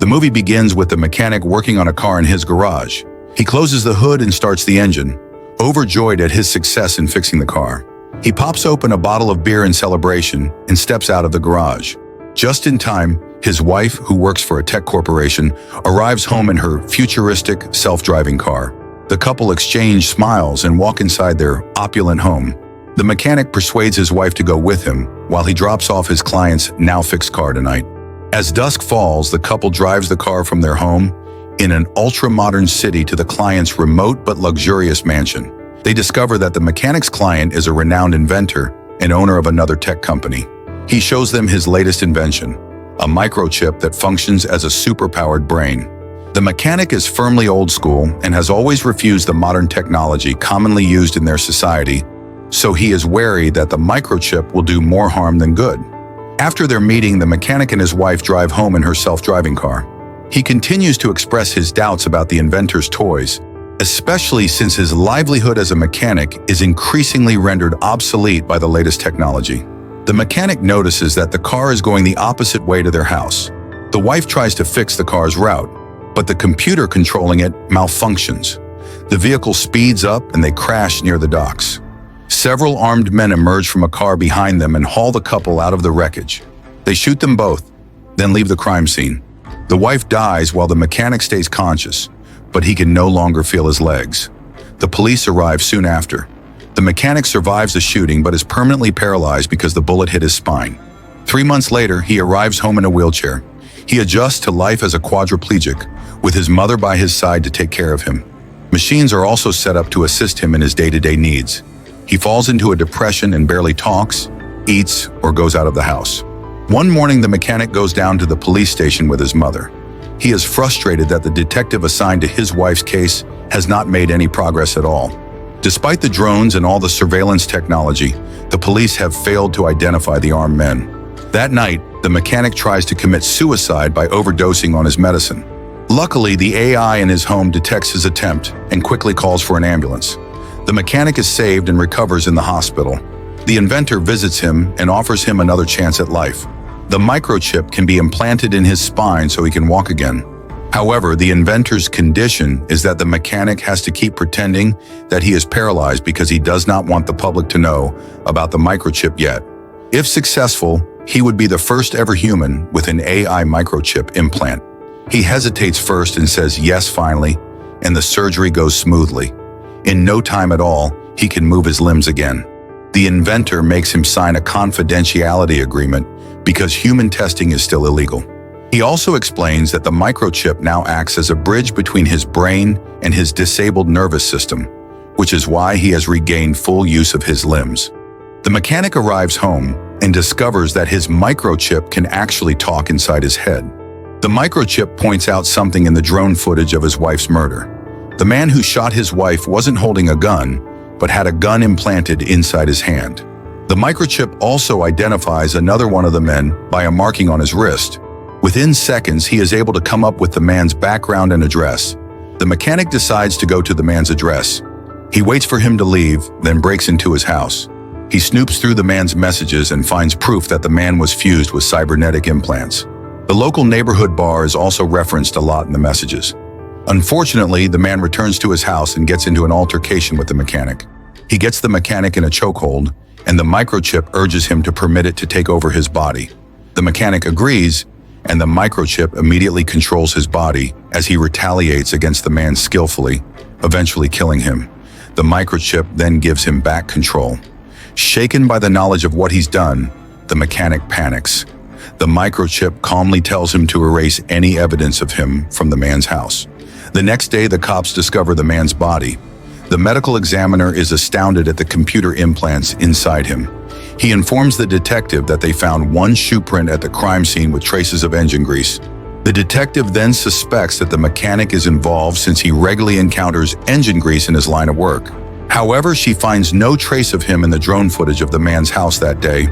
The movie begins with the mechanic working on a car in his garage. He closes the hood and starts the engine, overjoyed at his success in fixing the car. He pops open a bottle of beer in celebration and steps out of the garage. Just in time, his wife, who works for a tech corporation, arrives home in her futuristic, self-driving car. The couple exchange smiles and walk inside their opulent home. The mechanic persuades his wife to go with him while he drops off his client's now-fixed car tonight. As dusk falls, the couple drives the car from their home in an ultra-modern city to the client's remote but luxurious mansion. They discover that the mechanic's client is a renowned inventor and owner of another tech company. He shows them his latest invention, a microchip that functions as a superpowered brain. The mechanic is firmly old school and has always refused the modern technology commonly used in their society, so he is wary that the microchip will do more harm than good. After their meeting, the mechanic and his wife drive home in her self-driving car. He continues to express his doubts about the inventor's toys, especially since his livelihood as a mechanic is increasingly rendered obsolete by the latest technology. The mechanic notices that the car is going the opposite way to their house. The wife tries to fix the car's route, but the computer controlling it malfunctions. The vehicle speeds up and they crash near the docks. Several armed men emerge from a car behind them and haul the couple out of the wreckage. They shoot them both, then leave the crime scene. The wife dies while the mechanic stays conscious, but he can no longer feel his legs. The police arrive soon after. The mechanic survives the shooting but is permanently paralyzed because the bullet hit his spine. 3 months later, he arrives home in a wheelchair. He adjusts to life as a quadriplegic, with his mother by his side to take care of him. Machines are also set up to assist him in his day-to-day needs. He falls into a depression and barely talks, eats, or goes out of the house. One morning, the mechanic goes down to the police station with his mother. He is frustrated that the detective assigned to his wife's case has not made any progress at all. Despite the drones and all the surveillance technology, the police have failed to identify the armed men. That night, the mechanic tries to commit suicide by overdosing on his medicine. Luckily, the AI in his home detects his attempt and quickly calls for an ambulance. The mechanic is saved and recovers in the hospital. The inventor visits him and offers him another chance at life. The microchip can be implanted in his spine so he can walk again. However, the inventor's condition is that the mechanic has to keep pretending that he is paralyzed because he does not want the public to know about the microchip yet. If successful, he would be the first ever human with an AI microchip implant. He hesitates first and says yes finally, and the surgery goes smoothly. In no time at all, he can move his limbs again. The inventor makes him sign a confidentiality agreement because human testing is still illegal. He also explains that the microchip now acts as a bridge between his brain and his disabled nervous system, which is why he has regained full use of his limbs. The mechanic arrives home and discovers that his microchip can actually talk inside his head. The microchip points out something in the drone footage of his wife's murder. The man who shot his wife wasn't holding a gun, but had a gun implanted inside his hand. The microchip also identifies another one of the men by a marking on his wrist. Within seconds, he is able to come up with the man's background and address. The mechanic decides to go to the man's address. He waits for him to leave, then breaks into his house. He snoops through the man's messages and finds proof that the man was fused with cybernetic implants. The local neighborhood bar is also referenced a lot in the messages. Unfortunately, the man returns to his house and gets into an altercation with the mechanic. He gets the mechanic in a chokehold, and the microchip urges him to permit it to take over his body. The mechanic agrees, and the microchip immediately controls his body as he retaliates against the man skillfully, eventually killing him. The microchip then gives him back control. Shaken by the knowledge of what he's done, the mechanic panics. The microchip calmly tells him to erase any evidence of him from the man's house. The next day, the cops discover the man's body. The medical examiner is astounded at the computer implants inside him. He informs the detective that they found one shoe print at the crime scene with traces of engine grease. The detective then suspects that the mechanic is involved since he regularly encounters engine grease in his line of work. However, she finds no trace of him in the drone footage of the man's house that day,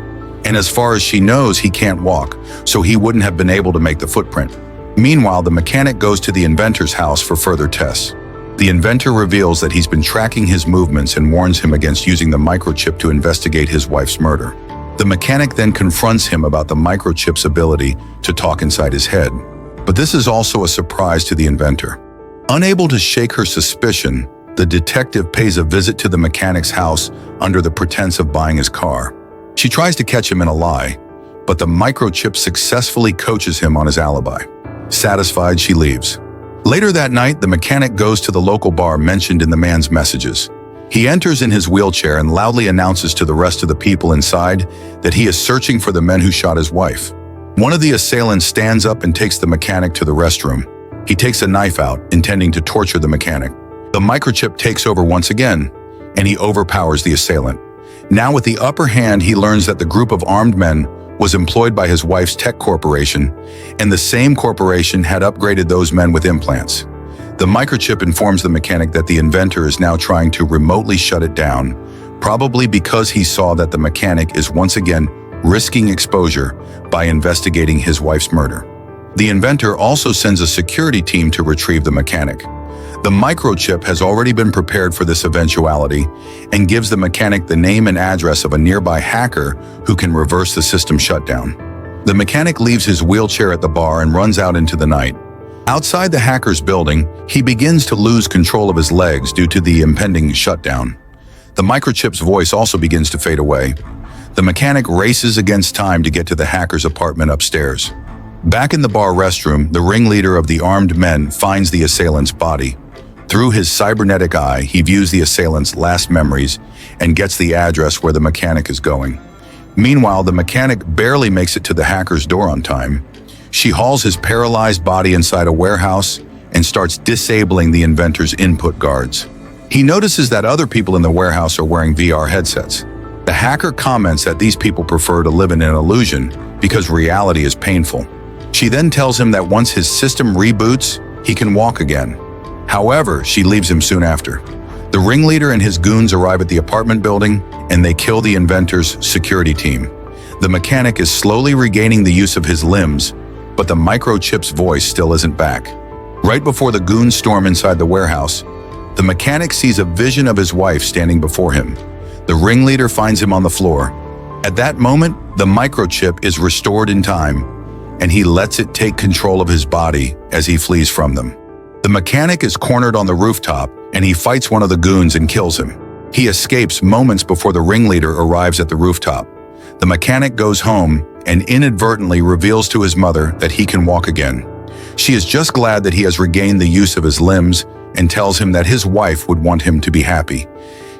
and as far as she knows, he can't walk, so he wouldn't have been able to make the footprint. Meanwhile, the mechanic goes to the inventor's house for further tests. The inventor reveals that he's been tracking his movements and warns him against using the microchip to investigate his wife's murder. The mechanic then confronts him about the microchip's ability to talk inside his head. But this is also a surprise to the inventor. Unable to shake her suspicion, the detective pays a visit to the mechanic's house under the pretense of buying his car. She tries to catch him in a lie, but the microchip successfully coaches him on his alibi. Satisfied, she leaves. Later that night, the mechanic goes to the local bar mentioned in the man's messages. He enters in his wheelchair and loudly announces to the rest of the people inside that he is searching for the men who shot his wife. One of the assailants stands up and takes the mechanic to the restroom. He takes a knife out, intending to torture the mechanic. The microchip takes over once again, and he overpowers the assailant. Now with the upper hand, he learns that the group of armed men was employed by his wife's tech corporation, and the same corporation had upgraded those men with implants. The microchip informs the mechanic that the inventor is now trying to remotely shut it down, probably because he saw that the mechanic is once again risking exposure by investigating his wife's murder. The inventor also sends a security team to retrieve the mechanic. The microchip has already been prepared for this eventuality and gives the mechanic the name and address of a nearby hacker who can reverse the system shutdown. The mechanic leaves his wheelchair at the bar and runs out into the night. Outside the hacker's building, he begins to lose control of his legs due to the impending shutdown. The microchip's voice also begins to fade away. The mechanic races against time to get to the hacker's apartment upstairs. Back in the bar restroom, the ringleader of the armed men finds the assailant's body. Through his cybernetic eye, he views the assailant's last memories and gets the address where the mechanic is going. Meanwhile, the mechanic barely makes it to the hacker's door on time. She hauls his paralyzed body inside a warehouse and starts disabling the inventor's input guards. He notices that other people in the warehouse are wearing VR headsets. The hacker comments that these people prefer to live in an illusion because reality is painful. She then tells him that once his system reboots, he can walk again. However, she leaves him soon after. The ringleader and his goons arrive at the apartment building, and they kill the inventor's security team. The mechanic is slowly regaining the use of his limbs, but the microchip's voice still isn't back. Right before the goons storm inside the warehouse, the mechanic sees a vision of his wife standing before him. The ringleader finds him on the floor. At that moment, the microchip is restored in time, and he lets it take control of his body as he flees from them. The mechanic is cornered on the rooftop, and he fights one of the goons and kills him. He escapes moments before the ringleader arrives at the rooftop. The mechanic goes home and inadvertently reveals to his mother that he can walk again. She is just glad that he has regained the use of his limbs and tells him that his wife would want him to be happy.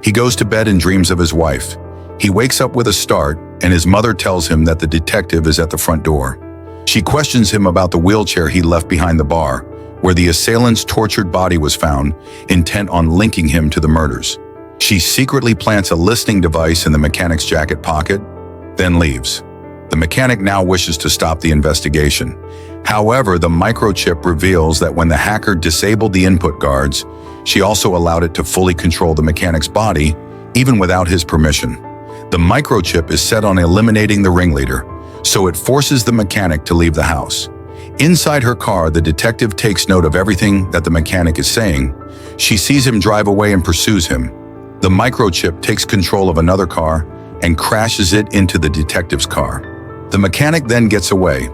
He goes to bed and dreams of his wife. He wakes up with a start, and his mother tells him that the detective is at the front door. She questions him about the wheelchair he left behind the bar, where the assailant's tortured body was found, intent on linking him to the murders. She secretly plants a listening device in the mechanic's jacket pocket, then leaves. The mechanic now wishes to stop the investigation. However, the microchip reveals that when the hacker disabled the input guards, she also allowed it to fully control the mechanic's body, even without his permission. The microchip is set on eliminating the ringleader, so it forces the mechanic to leave the house. Inside her car, the detective takes note of everything that the mechanic is saying. She sees him drive away and pursues him. The microchip takes control of another car and crashes it into the detective's car. The mechanic then gets away.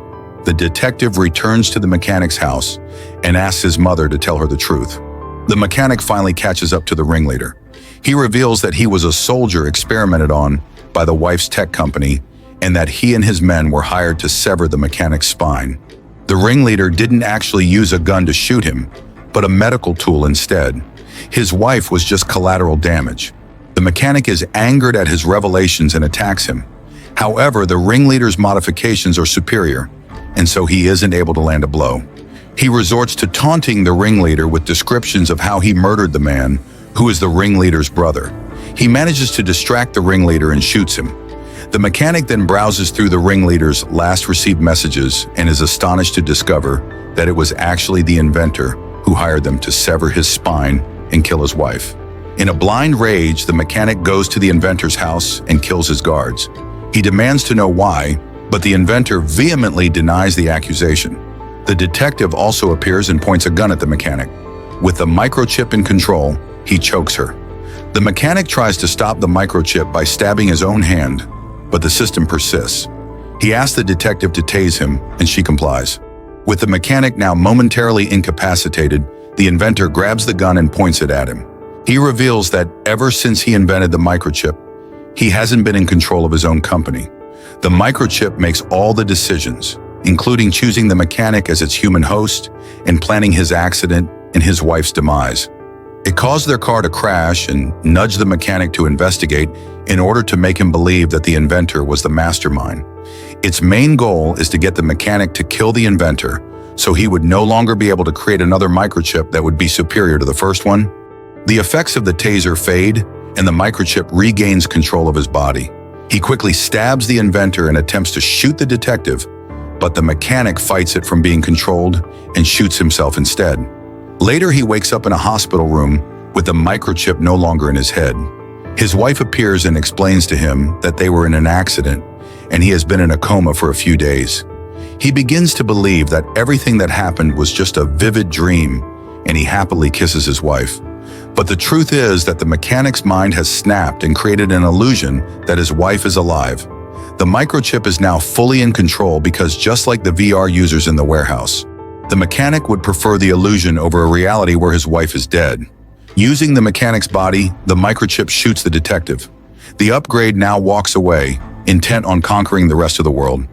The detective returns to the mechanic's house and asks his mother to tell her the truth. The mechanic finally catches up to the ringleader. He reveals that he was a soldier experimented on by the wife's tech company and that he and his men were hired to sever the mechanic's spine. The ringleader didn't actually use a gun to shoot him, but a medical tool instead. His wife was just collateral damage. The mechanic is angered at his revelations and attacks him. However, the ringleader's modifications are superior, and so he isn't able to land a blow. He resorts to taunting the ringleader with descriptions of how he murdered the man, who is the ringleader's brother. He manages to distract the ringleader and shoots him. The mechanic then browses through the ringleader's last received messages and is astonished to discover that it was actually the inventor who hired them to sever his spine and kill his wife. In a blind rage, the mechanic goes to the inventor's house and kills his guards. He demands to know why, but the inventor vehemently denies the accusation. The detective also appears and points a gun at the mechanic. With the microchip in control, he chokes her. The mechanic tries to stop the microchip by stabbing his own hand, but the system persists. He asks the detective to tase him, and she complies. With the mechanic now momentarily incapacitated, the inventor grabs the gun and points it at him. He reveals that ever since he invented the microchip, he hasn't been in control of his own company. The microchip makes all the decisions, including choosing the mechanic as its human host and planning his accident and his wife's demise. It caused their car to crash and nudged the mechanic to investigate in order to make him believe that the inventor was the mastermind. Its main goal is to get the mechanic to kill the inventor so he would no longer be able to create another microchip that would be superior to the first one. The effects of the taser fade and the microchip regains control of his body. He quickly stabs the inventor and attempts to shoot the detective, but the mechanic fights it from being controlled and shoots himself instead. Later, he wakes up in a hospital room with the microchip no longer in his head. His wife appears and explains to him that they were in an accident and he has been in a coma for a few days. He begins to believe that everything that happened was just a vivid dream, and he happily kisses his wife. But the truth is that the mechanic's mind has snapped and created an illusion that his wife is alive. The microchip is now fully in control because, just like the VR users in the warehouse, the mechanic would prefer the illusion over a reality where his wife is dead. Using the mechanic's body, the microchip shoots the detective. The upgrade now walks away, intent on conquering the rest of the world.